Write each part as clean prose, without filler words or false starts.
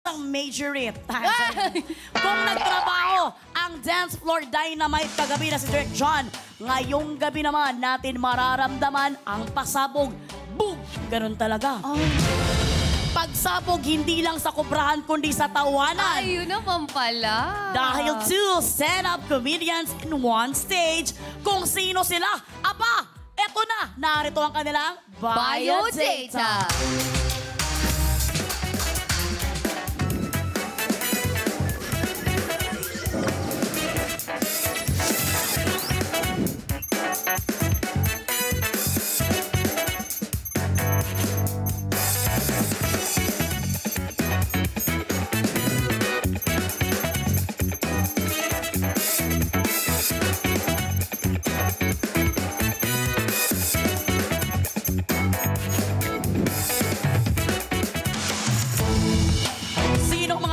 isang major hit. Kung nagtrabaho ang dance floor dynamite kagabi na si Direk John, ngayong gabi naman natin mararamdaman ang pasabog. Boom! Ganun talaga. Pagsabog hindi lang sa kubrahan kundi sa tawanan. Ay, yun naman pala. Dahil two stand-up comedians in one stage. Kung sino sila, aba, eto na, narito ang kanilang biodata.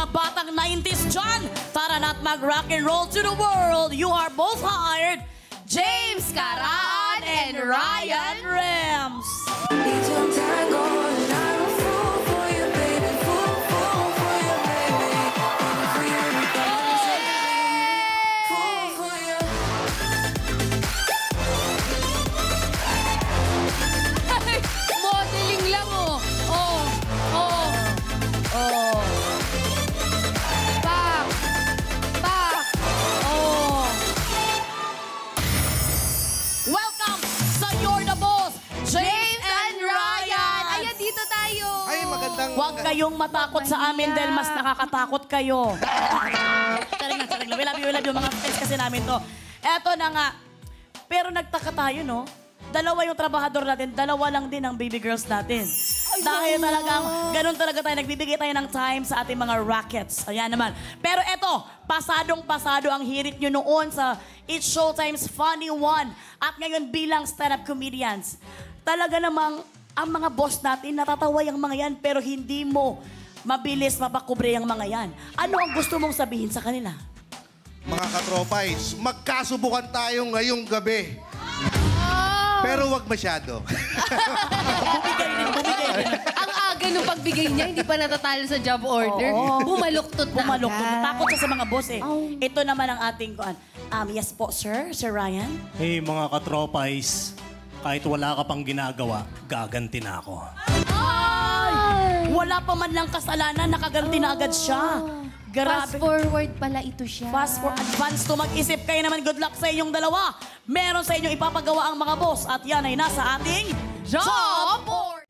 Batang 90s dyan. Tara na't mag-rock and roll to the world. You are both hired. James Caraan and Ryan Rems. Modeling lang, oh. Welcome sa You're the Boss, James and Ryan! Ayan, dito tayo. Ay, magandang... Huwag kayong matakot sa amin dahil mas nakakatakot kayo. Charing lang. We love you, mga friends kasi namin to. Eto na nga. Pero nagtaka tayo, no? Dalawa yung trabahador natin, dalawa lang din ang baby girls natin. Dahil talagang, ganun talaga tayo, nagbibigay tayo ng time sa ating mga rackets. Ayan naman. Pero eto, pasadong-pasado ang hirit nyo noon sa It's Showtime's Funny One. At ngayon bilang stand-up comedians, talaga namang ang mga boss natin, natatawa yung mga yan, pero hindi mo mabilis mapakubre yung mga yan. Ano ang gusto mong sabihin sa kanila? Mga katropais, magkasubukan tayo ngayong gabi. Pero wag masyado. Bumigay din. Ang aga nung pagbigay niya, hindi pa natatalo sa job order. Bumaluktot na. Bumaluktot. Takot siya sa mga boss eh. Ito naman ang ating kuan. Yes po, sir. Sir Ryan. Hey, mga katropais, kahit wala ka pang ginagawa, gaganti na ako. Ay! Wala pa man lang kasalanan, nakaganti na agad siya. Fast Grabe. forward pala ito siya. Fast for advance to mag-isip kayo naman. Good luck sa inyong dalawa. Meron sa inyong ipapagawa ang mga boss. At yan ay nasa ating Job Board.